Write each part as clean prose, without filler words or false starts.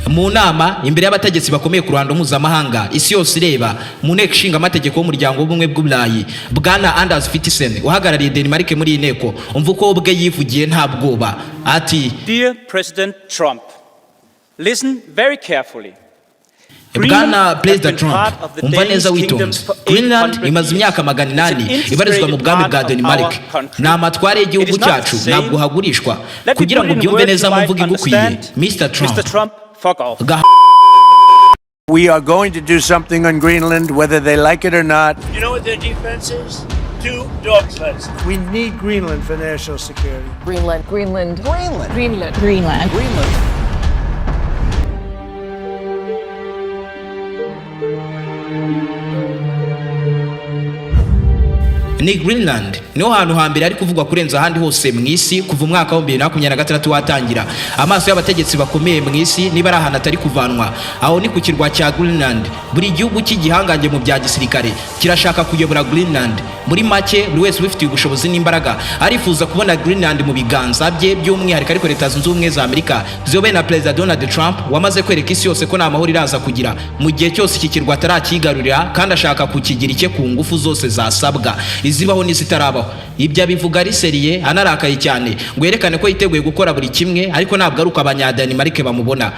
mu nama imbere y'abategetsi bakomeye ku ruhando mpuzamahanga isi yose ireba mu nteko ishinga amategeko y'umuryango w'ubumwe bw'uburayi bwana Anders Fitisen uhagarariye Denmark muri iyi nteko umva uko ubwe yivugiye nta bwoba ati Dear President Trump, listen very carefully. Bwana Perezida Trump umva neza witonze. Greenland imaze imyaka 800 ibarizwa mu bwami bwa Denmark. Ni amatware y'igihugu cyacu ntabwo hagurishwa. Kugira ngo byumve neza mu mvugo igukwiye Mr. Trump We are going to do something on Greenland whether they like it or not. You know what their defense is? 2 dog sleds. We need Greenland for national security. Greenland. ni Greenland niho hantu hambere ari kuvugwa kurenza ahandi hose mu isi kuva umwaka wa 2023 watangira. Amaso y'abategetsi bakomeye mu isi niba ari ahantu atari kuvanwa aho ni ku kirwa cya Greenland. Buri gihugu cy'igihangange mu bya gisirikare kirashaka kuyobora Greenland. Muri make buri wese ubifitiye ubushobozi n'imbaraga arifuza kubona Greenland mu biganza bye by'umwihariko ariko Leta Zunze Ubumwe za Amerika ziyobowe na Perezida Donald Trump wamaze kwereka isi yose ko nta mahoro iraza kugira mu gihe cyose iki kirwa atarakigarurira kandi ashaka kukigira icye ku ngufu zose zasabwa izibaho n'izitarabaho. Ibyo abivuga ari seriye anarakaye cyane ngo yerekane ko yiteguye gukora buri kimwe ariko ntabwo ari uko abanyaDenmark bamubona.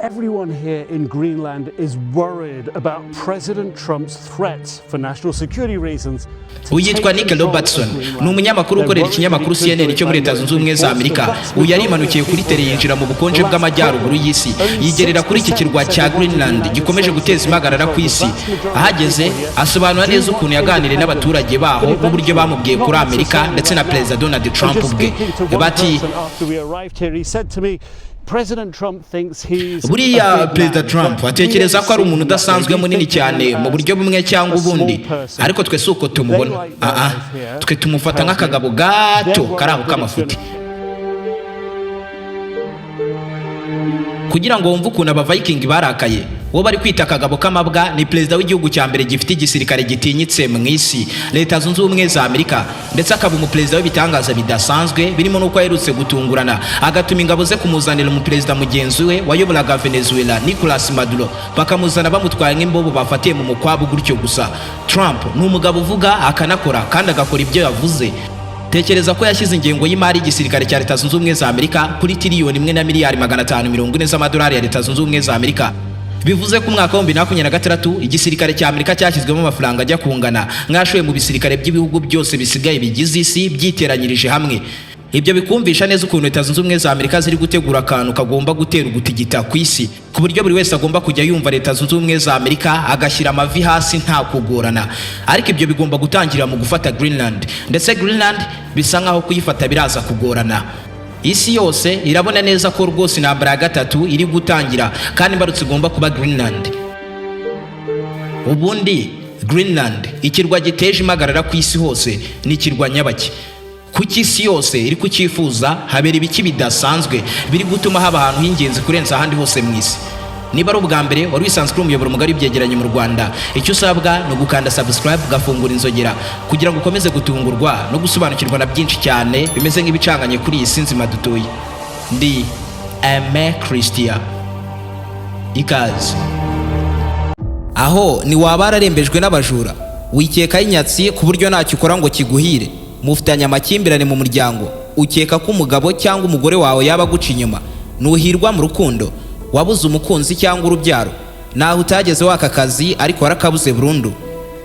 Everyone here in Greenland is worried about President Trump's threats for national security reasons. Uyitwa Nick Robertson ni umunyamakuru ukorera ikinyamakuru CNN cyo muri Leta Zunze Ubumwe za Amerika. Uyu yarimanukiye kuri tele yinjira mu bukonje bw'amajyaruguru y'isi yigerera kuri iki kirwa cya Greenland gikomeje guteza impagarara ku isi. Ahageze asobanura neza ukuntu yaganiriye n'abaturage baho n'uburyo bamubwiye kuri Amerika ndetse na Perezida Donald Trump ubwe. Bati buriya Perezida Trump atekereza ko ari umuntu udasanzwe munini cyane mu buryo bumwe cyangwa ubundi ariko twe si uko tumubona. Twe tumufata nk'akagabo gato karaho k'amafuti. Kugira ngo wumve ukuntu aba-Viking barakaye uwo bari kwita akagabo k'amabwa ni perezida w'igihugu cya mbere gifite igisirikare gitinyitse mu isi Leta Zunze Ubumwe za Amerika ndetse akaba umuperezida w'ibitangaza bidasanzwe birimo nuko aherutse gutungurana agatuma ingabo ze kumuzanira umuperezida mugenzi we wayoboraga Venezuela Nicolas Maduro bakamuzana bamutwaye nk'imbobo bafatiye mu mukwabo gutyo gusa. Trump ni umugabo uvuga akanakora kandi agakora ibyo yavuze. Tekereza ko yashyize ingengo y'imari y'igisirikare cya Leta Zunze Ubumwe za Amerika kuri tiriyoni 1 na miliyari 540 z'amadolari ya Leta Zunze Ubumwe za Amerika. Bivuze ko umwaka wa 2023 igisirikare cya Amerika cyashyizwemo amafaranga ajya kungana mwashoye mu bisirikare by'ibihugu byose bisigaye bigize isi byiteranyirije hamwe. Ibyo bikumvisha neza ukuntu Leta Zunze Ubumwe za Amerika ziri gutegura akantu kagomba gutera ugutigita ku isi ku buryo buri wese agomba kujya yumva Leta Zunze Ubumwe za Amerika agashyira amavi hasi nta kugorana. Ariko ibyo bigomba gutangirira mu gufata Greenland ndetse Greenland bisa nkaho kuyifata biraza kugorana. Isi yose irabona neza ko rwose intambara ya gatatu iri gutangira kandi imbarutso igomba kuba Greenland. Ubundi Greenland ikirwa giteje impagarara ku isi hose ni ikirwa nyabaki. Kuki isi yose iri kucyifuza habera ibiki bidasanzwe biri gutuma haba ahantu h'ingenzi kurenza ahandi hose mu isi. Niba ari ubwa mbere wari wisanzwe umuyoboro mugari w'ibyegeranyo mu Rwanda icyo usabwa no gukanda subscribe ugafungura inzogera kugira ngo ukomeze gutungurwa no gusobanukirwa na byinshi cyane bimeze nk'ibicanganye kuri iyi sinzima dutuye. Ndi Aime Christian ikaze. Aho ni waba ararembejwe n'abajura wikeka inyatsi ku buryo ntacyo ukora ngo kiguhire mufitanye amakimbirane mu muryango ukeka ko umugabo cyangwa umugore wawe yaba guca inyuma nuhirwa mu rukundo wabuze umukunzi cyangwa urubyaro naho utageze waka kazi ariko warakabuze burundu.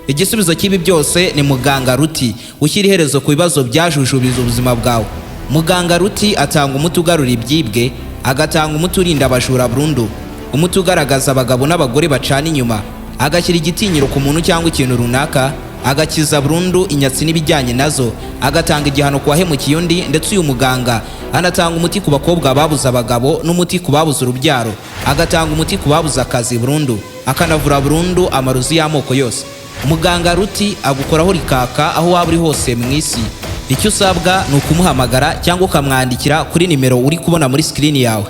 Igisubizo cy'ibi byose ni muganga Ruti ushyira iherezo ku bibazo byajujubiriza ubuzima bwawe. Muganga Ruti atanga umuti ugarura ibyibwe agatanga umuti urinda abajura burundu umuti ugaragaza abagabo n'abagore bacana inyuma agashyira igitinyiro ku muntu cyangwa ikintu runaka agakiza burundu inyatsi n'ibijyanye nazo agatanga igihano ku wahemukiye undi ndetse uyu muganga anatanga umuti ku bakobwa babuze abagabo n'umuti ku babuze urubyaro agatanga umuti ku babuze akazi burundu akanavura burundu amarozi y'amoko yose. Muganga Ruti agukoraho rikaka aho waba uri hose mu isi. Icyo usabwa ni ukumuhamagara cyangwa ukamwandikira kuri nimero uri kubona muri screen yawe.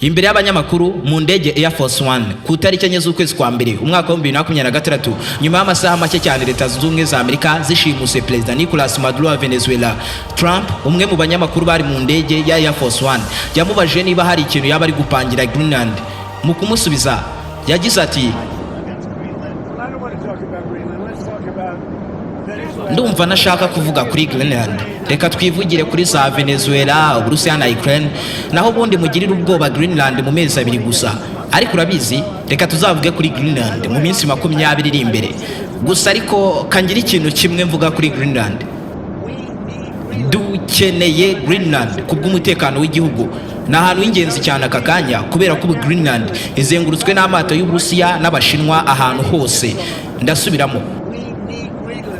imbere y'abanyamakuru mu ndege Air Force One ku itariki enye z'ukwezi kwa mbere umwaka wa 2023 nyuma y'amasaha make cyane Leta Zunze Ubumwe za Amerika zishimuse Perezida Nicolas Maduro wa Venezuela. Trump umwe mu banyamakuru bari mu ndege ya Air Force One yamubajije niba hari ikintu yaba ari gupangira Greenland. Mu kumusubiza yagize ati ndumva nashaka kuvuga kuri Greenland, reka twivugire kuri za Venezuela, Uburusiya na Ukraine, naho ubundi mugirira ubwoba Greenland mu mezi 2 gusa. Ariko urabizi, reka tuzavuge kuri Greenland mu minsi 20 iri imbere. Gusa ariko kangira ikintu kimwe mvuga kuri Greenland. Dukeneye Greenland kubw'umutekano w'igihugu. Ni ahantu h'ingenzi cyane aka kanya kubera ko Greenland izengurutswe n'amato y'Uburusiya n'Abashinwa ahantu hose. Ndasubiramo,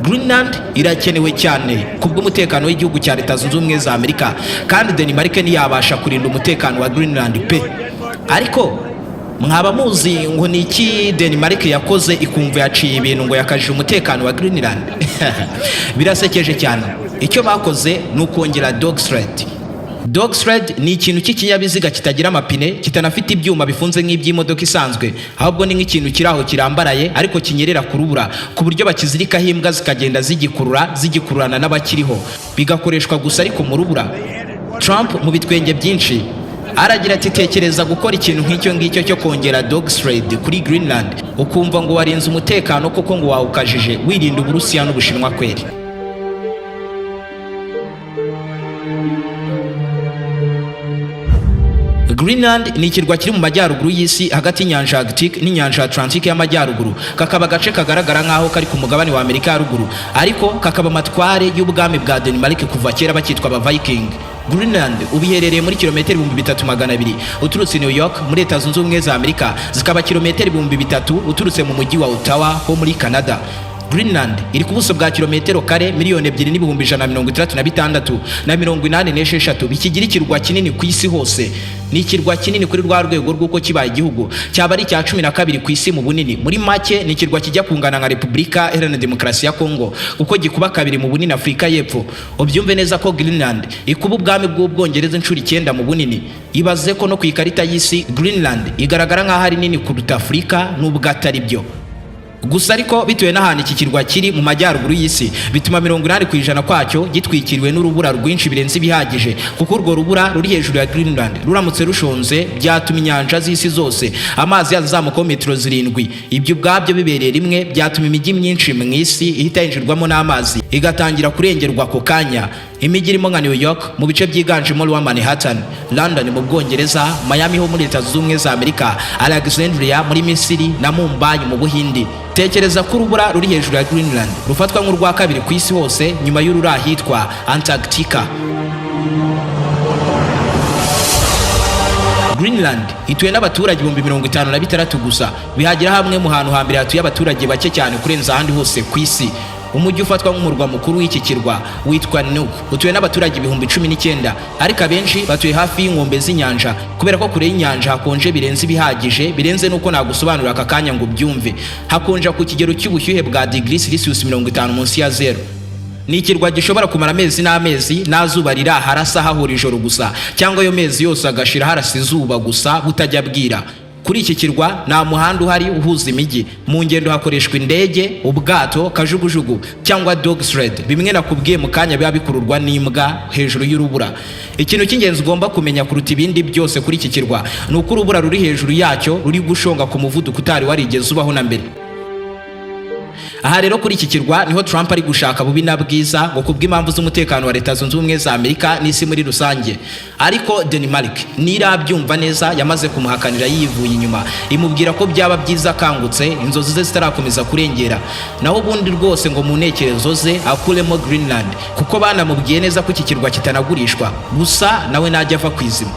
Greenland irakenewe cyane kubw'umutekano w'igihugu cya Leta Zunze Ubumwe za Amerika, kandi Denmark ntiyabasha kurinda umutekano wa Greenland pe. Ariko mwaba muzi ngo ni iki Denmark yakoze ikumva yaciye ibintu ngo yakajije umutekano wa Greenland? Birasekeje cyane. Icyo bakoze ni ukongera dog sled. Dog sled ni ikintu cy'ikinyabiziga kitagira amapine, kitanafite ibyuma bifunze nk'iby'imodoka isanzwe, ahubwo ni nk'ikintu kiraho kirambaraye ariko kinyerera ku rubura, ku buryo bakizirikaho imbwa zikagenda zigikururana n'abakiriho, bigakoreshwa gusa ariko mu rubura. Trump mu bitwenge byinshi aragira ati tekereza gukora ikintu nk'icyo ngicyo cyo kongera dog sled kuri Greenland, ukumva ngo warinze umutekano koko ngo wawukajije wirinda Uburusiya n'Ubushinwa kweri. Greenland ni ikirwa kiri mu majyaruguru y'isi hagati y'inyanja Arctic n'inyanja Atlantic y'amajyaruguru. Kakaba agace kagaragara nk'aho kari ku mugabane wa Amerika ya ruguru, ariko kakaba amatware y'ubwami bwa Denmark kuva kera bakitwa aba Viking. Greenland ubiherereye muri kilometero 3200 uturutse New York muri Leta Zunze Ubumwe za Amerika, zikaba kilometero 3000 uturutse mu mujyi wa Ottawa ho muri Canada. Greenland iri ku buso bwa kilometero kare 2,136,086 na 86 bikigira ikirwa kinini ku isi hose. Ni ikirwa kinini kuri rwa rwego rw'uko kibaye igihugu, cyaba ari cya 12 ku isi mu bunini. Muri make ni ikirwa kijya kungana nka Repubulika Iharanira Demokarasi ya Kongo, kuko gikuba 2 mu bunini Afurika y'Epfo. Ubyumve neza ko Greenland ikuba ubwami bw'Ubwongereza inshuro 9 mu bunini. Ibaze ko no ku ikarita y'isi Greenland igaragara nk'aho ari nini kuruta Afurika n'ubwo atari byo. Gusa ariko bituwe n'ahantu iki kirwa kiri mu majyaruguru y'isi, bituma 80% kwacyo gitwikiriwe n'urubura rwinshi birenze ibihagije, kuko urwo rubura ruri hejuru ya Greenland ruramutse rushonze byatuma inyanja z'isi zose amazi yazamuka metero 7. Ibyo ubwabyo bibereye rimwe byatuma imijyi myinshi mu isi ihita yinjirwamo n'amazi igatangira kurengerwa ako kanya. Imijyi irimo nka New York mu bice byiganjemo rwa Manhattan, London mu Bwongereza, Miami ho muri Leta Zunze Ubumwe za Amerika, Alexandria muri Misiri na Mumbai mu Buhindi. Tekereza ko urubura ruri hejuru ya Greenland rufatwa nk'urwa kabiri ku isi hose nyuma y'urura ahitwa Antarctica. Greenland ituwe n'abaturage 56,000 gusa, bihagira hamwe mu hantu hambere hatuye abaturage bake cyane kurenza ahandi hose ku isi. Umujyi ufatwa nk'umurwa mukuru w'iki kirwa witwa Nuuk utuwe n'abaturage 19,000, ariko abenshi batuye hafi y'inkombe z'inyanja kubera ko kure y'inyanja hakonje birenze ibihagije, birenze nuko nagusobanurira aka kanya ngo byumve. Hakonja ku kigero cy'ubushyuhe bwa degree Celsius 50 munsi ya 0. Ni ikirwa gishobora kumara amezi n'amezi nazuba riraharasa hahora ijoro gusa, cyangwa yo mezi yose agashira harasa izuba gusa butajya bwira. Kuri iki kirwa nta muhanda uhari uhuza imijyi. Mu ngendo hakoreshwa indege, ubwato, kajugujugu cyangwa dog sled, bimwe nakubwiye mu kanya biba bikururwa n'imbwa hejuru y'urubura. Ikintu cy'ingenzi ugomba kumenya kuruta ibindi byose kuri iki kirwa ni uko urubura ruri hejuru yacyo ruri gushonga ku muvuduko utari warigeze ubaho na mbere. Aha rero kuri iki kirwa niho Trump ari gushaka bubi na bwiza ngo kubw'impamvu z'umutekano wa Leta Zunze Ubumwe za Amerika n'isi muri rusange. Ariko Denmark nirabyumva neza yamaze kumuhakanira yivuye inyuma, imubwira ko byaba byiza akangutse inzozi ze zitarakomeza kurengera, naho ubundi rwose ngo mu ntekerezo ze akuremo Greenland, kuko banamubwiye neza ko iki kirwa kitanagurishwa, gusa nawe najya ava kwizima.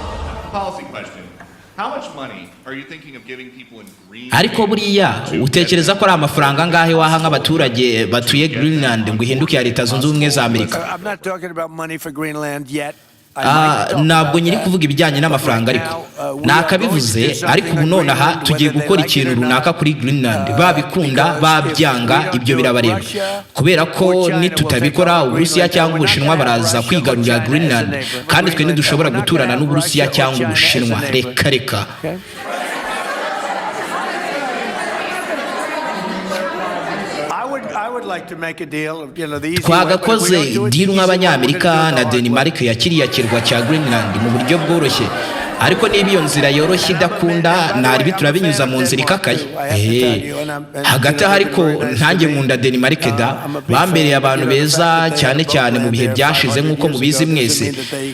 Ariko buriya utekereza ko ari amafaranga angahe waha nk'abaturage batuye Greenland ngo ihinduke ya Leta Zunze Ubumwe za Amerika? ntabwo nyiri kuvuga ibijyanye n'amafaranga ariko nakabivuze ariko ubu nonaha tugiye gukora ikintu runaka kuri Greenland babikunda babyanga ibyo birabareba kubera ko nitutabikora Uburusiya cyangwa Ubushinwa baraza kwigarurira Greenland kandi twe ntidushobora guturana n'Uburusiya cyangwa Ubushinwa reka twagakoze deal nk'abanyamerika na Denmark ya kiriya kirwa cya Greenland mu buryo bworoshye ariko niba iyo nzira yoroshye idakunda ntari turabinyuza mu nzira ikakaye hagati aho ariko ntange nkunda Denmark da bambereye abantu beza cyane cyane mu bihe byashize nk'uko mubizi mwese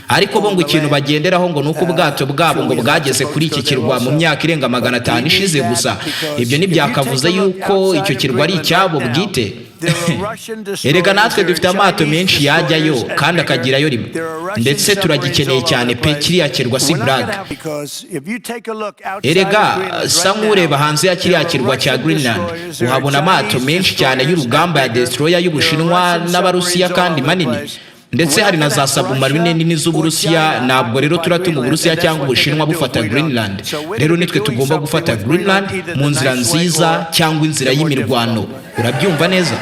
ariko bo ngo ikintu bagenderaho ngo nuko ubwato bwabo ngo bwageze kuri iki kirwa mu myaka irenga 500 ishize gusa ibyo ntibyakavuze yuko icyo kirwa ari icyabo bwite erega natwe dufite amato menshi yajyayo kandi akagirayo rimwe ndetse turagikeneye cyane pe kiriya kirwa si brag erega sa nk'ureba hanze ya kiriya kirwa cya Greenland uhabona amato menshi cyane y'urugamba ya destroyer y'Ubushinwa n'Abarusiya kandi manini ndetse hari na za submarine nini z'Uburusiya ntabwo rero turatuma Uburusiya cyangwa Ubushinwa bufata Greenland rero nitwe tugomba gufata Greenland mu nzira nziza cyangwa inzira y'imirwano urabyumva neza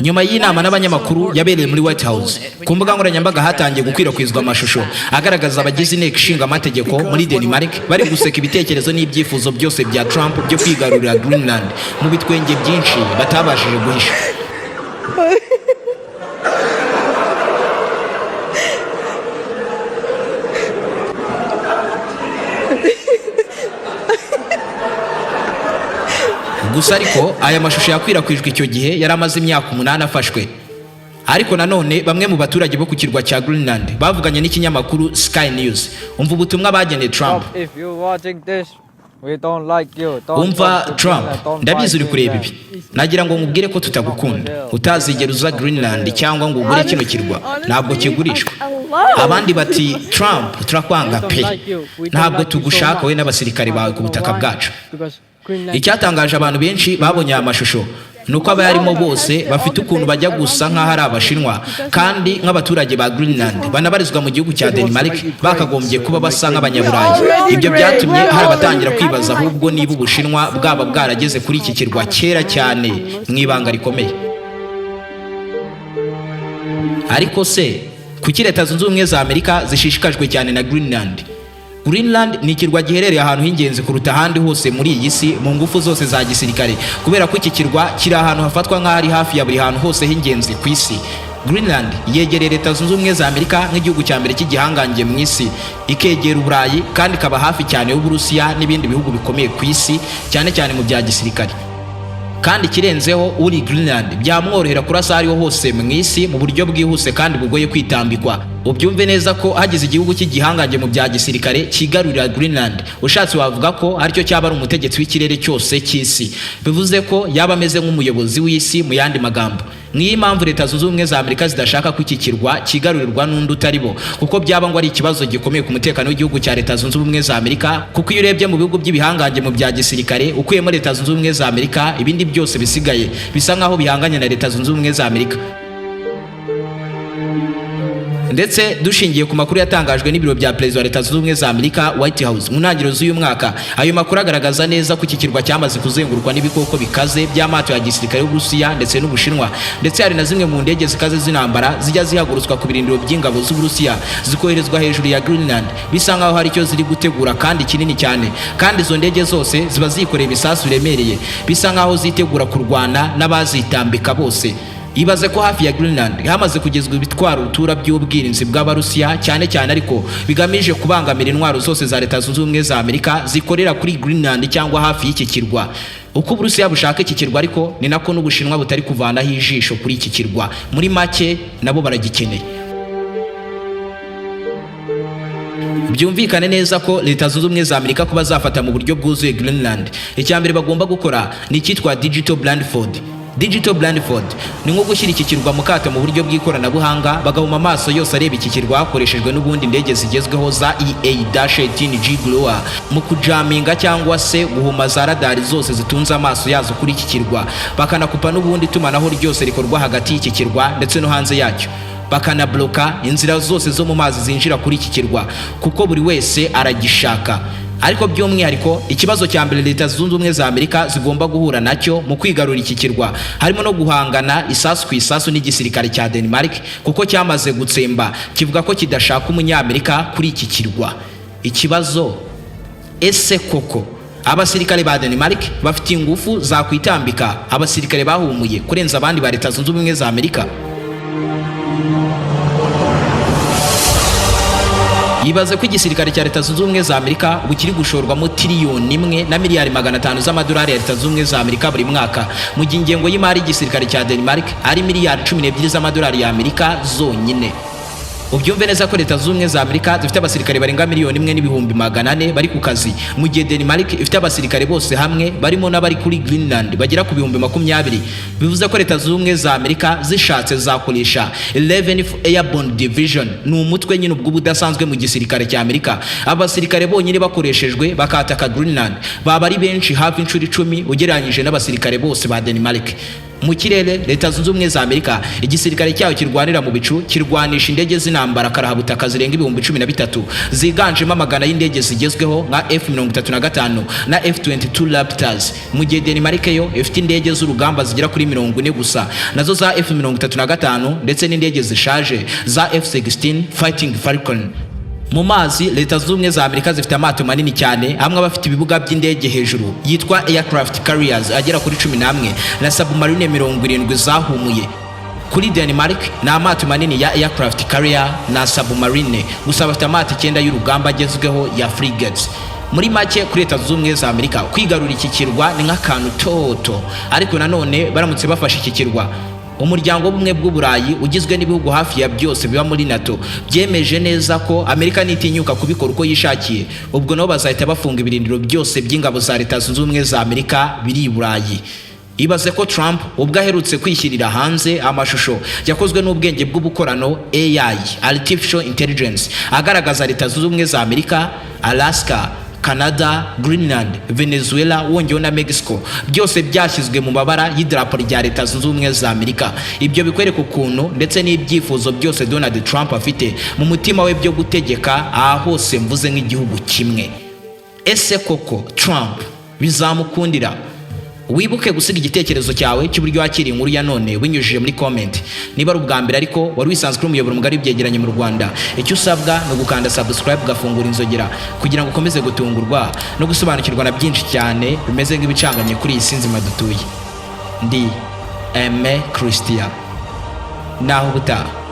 nyuma y'inama n'abanyamakuru yabereye muri White House ku mbuga nkoranyambaga hatangiye gukwirakwizwa amashusho agaragaza abagize inteko ishinga amategeko muri Denmark bari guseka ibitekerezo n'ibyifuzo byose bya Trump byo kwigarurira Greenland mu bitwenge byinshi batabashije guhisha gusa ariko aya mashusho yakwirakwijwe icyo gihe yari amaze imyaka 8 afashwe ariko nanone bamwe mu baturage bo ku kirwa cya Greenland bavuganye n'ikinyamakuru Sky News umva ubutumwa bageneye Trump umva Trump ndabizi uri kureba ibi nagira ngo nkubwire ko tutagukunda utazigera uza Greenland cyangwa ngo ugure kino kirwa ntabwo kigurishwa abandi bati Trump turakwanga pe ntabwo tugushaka we n'abasirikare bawe ku butaka bwacu icyatangaje abantu benshi babonye amashusho nuko abayarimo bose bafite ukuntu bajya gusa nk'aho ari Abashinwa kandi nk'abaturage ba Greenland banabarizwa mu gihugu cya Denmark bakagombye kuba basa nk'Abanyaburayi ibyo byatumye hari abatangira kwibaza ahubwo niba Ubushinwa bwaba bwarageze kuri iki kirwa kera cyane mu ibanga rikomeye ariko se kuki Leta Zunze Ubumwe za Amerika zishishikajwe cyane na Greenland Greenland ni ikirwa giherereye ahantu h'ingenzi kuruta ahandi hose muri iyi si mu ngufu zose za gisirikare kubera ko iki kirwa kiri ahantu hafatwa nk'ahari hafi ya buri hantu hose h'ingenzi ku isi Greenland yegereye Leta Zunze Ubumwe za Amerika nk'igihugu cya mbere cy'igihangange mu isi ikegera Uburayi kandi kaba hafi cyane y'Uburusiya n'ibindi bihugu bikomeye ku isi cyane cyane mu bya gisirikare kandi kirenzeho uri Greenland byamworohera kurasa ariho hose mu isi mu buryo bwihuse kandi bugoye kwitambikwa ubyumve neza ko hagize igihugu cy'igihangange mu bya gisirikare kigarurira Greenland ushatse wavuga ko aricyo cyaba ari umutegetsi w'ikirere cyose cy'isi bivuze ko yaba ameze nk'umuyobozi w'isi mu yandi magambo niyo mpamvu Leta Zunze Ubumwe za Amerika zidashaka ko iki kirwa kigarurirwa n'undi utari bo kuko byaba ngo ari ikibazo gikomeye ku mutekano w'igihugu cya Leta Zunze Ubumwe za Amerika kuko iyo urebye mu bihugu by'ibihangange mu bya gisirikare ukuyemo Leta Zunze Ubumwe za Amerika ibindi byose bisigaye bisa nkaho bihanganye na Leta Zunze Ubumwe za Amerika ndetse dushingiye ku makuru yatangajwe n'ibiro bya Perezida wa Leta Zunze Ubumwe za Amerika White House mu ntangiriro z'uyu mwaka ayo makuru agaragaza neza ko iki kirwa cyamaze kuzengurukwa n'ibikoko bikaze by'amato ya gisirikare y'Uburusiya ndetse n'Ubushinwa ndetse hari na zimwe mu ndege zikaze z'intambara zijya zihagurutswa ku birindiro by'ingabo z'Uburusiya zikoherezwa hejuru ya Greenland bisa nkaho hari icyo ziri gutegura kandi kinini cyane kandi izo ndege zose ziba zikoreye ibisasu biremereye bisa nkaho zitegura kurwana n'abazitambika bose ibaze ko hafi ya Greenland hamaze kugezwa ibitwaro utura by'ubwirinzi bw'Abarusiya cyane cyane ariko bigamije kubangamira intwaro zose za Leta Zunze Ubumwe za Amerika zikorera kuri Greenland cyangwa hafi y'iki kirwa uko Uburusiya bushaka iki kirwa ariko ni nako n'Ubushinwa butari kuvanaho ijisho kuri iki kirwa muri make nabo baragikeneye byumvikane neza ko Leta Zunze Ubumwe za Amerika kuba zafata mu buryo bwuzuye Greenland icyambere bagomba gukora ni cyitwa digital blindfold Digital blindfold ni nko gushyira iki kirwa mu kato mu buryo bw'ikoranabuhanga bagahuma amaso yose areba iki kirwa hakoreshejwe n'ubundi indege zigezweho za EA-18G Glower mu kujaminga cyangwa se guhuma za radari zose zitunze amaso yazo kuri iki kirwa, bakanakupa n'ubundi itumanaho ryose rikorwa hagati y'iki kirwa ndetse no hanze yacyo, bakanabloka inzira zose zo mu mazi zinjira kuri iki kirwa kuko buri wese aragishaka. Ariko by'umwihariko ikibazo cya mbere Leta Zunze Ubumwe za Amerika zigomba guhura nacyo mu kwigarura iki kirwa harimo no guhangana isasu ku isasu n'igisirikare cya Denmark kuko cyamaze gutsemba kivuga ko kidashaka umunyamerika kuri iki kirwa. Ikibazo, ese koko abasirikare ba Denmark bafite ingufu za kwitambika abasirikare bahumuye kurenza abandi ba Leta Zunze Ubumwe za Amerika? Yibaze ko igisirikare cya Leta Zunze Ubumwe za Amerika bukiri gushorwamo tiriyoni 1 na miliyari 500 z'amadolari ya Leta Zunze Ubumwe za Amerika buri mwaka, mu gihe ingengo y'imari y'igisirikare cya Denmark ari miliyari 12 z'amadolari ya Amerika zonyine. Ubyumve neza ko Leta Zunze Ubumwe za Amerika zifite abasirikare barenga miliyoni 1 n'ibihumbi 400 bari ku kazi, mu gihe Denmark ifite abasirikare bose hamwe barimo n'abari kuri Greenland bagera ku bihumbi 20. Bivuze ko Leta Zunze Ubumwe za Amerika zishatse zakoresha 11th Airborne Division, ni umutwe nyine ubwo budasanzwe mu gisirikare cya Amerika. Abasirikare bonyine bakoreshejwe bakataka Greenland baba ari benshi hafi inshuro 10 ugereranyije n'abasirikare bose ba Denmark. Mu kirere Leta Zunze Ubumwe za Amerika igisirikare cyayo kirwanira mu bicu kirwanisha indege z'intambara karahabutaka zirenga ibihumbi 13 ziganjemo amagana y'indege zigezweho nka F-35 na F-22 Raptors, mu gihe Denmark yo ifite indege z'urugamba zigera kuri 40 gusa nazo za F-35 ndetse n'indege zishaje za F-16 Fighting Falcon. Mu mazi Leta Zunze Ubumwe za Amerika zifite amato manini cyane amwe abafite ibibuga by'indege hejuru yitwa aircraft carriers agera kuri 11 na submarine 70 zahumuye. Kuri Denmark ni amato manini ya aircraft carrier na submarine gusa bafite amato 9 y'urugamba agezweho ya frigates. Muri make kuri Leta Zunze Ubumwe za Amerika kwigarura iki kirwa ni nk'akantu toto, ariko nanone baramutse bafashe iki kirwa umuryango w'ubumwe bw'Uburayi ugizwe n'ibihugu hafi ya byose biba muri NATO byemeje neza ko Amerika nitinyuka kubikora uko yishakiye, ubwo nabo bazahita bafunga ibirindiro byose by'ingabo za Leta Zunze Ubumwe za Amerika biri i Burayi. Ibaze ko Trump ubwo aherutse kwishyirira hanze amashusho yakozwe n'ubwenge bw'ubukorano AI, Artificial Intelligence, agaragaza Leta Zunze Ubumwe za Amerika, Alaska, Canada, Greenland, Venezuela wongeyeho na Mexico byose byashyizwe mu mabara y'idarapo rya Leta Zunze Ubumwe za Amerika. Ibyo bikwereka ukuntu ndetse n'ibyifuzo byose Donald Trump afite mu mutima we byo gutegeka aha hose mvuze nk'igihugu kimwe. Ese koko Trump bizamukundira? Wibuke gusiga igitekerezo cyawe cy'uburyo wakiriye inkuru ya none binyujije muri comment. Niba ari ubwa mbere ariko wari wisanzwe kuri umuyoboro mugari w'ibyegeranyo mu Rwanda, icyo usabwa no gukanda subscribe ugafungura inzogera kugira ngo ukomeze gutungurwa no gusobanukirwa na byinshi cyane bimeze nk'ibicanganye kuri iyi si nzima dutuye. Ndi Aime Christian. Naho ubutaha.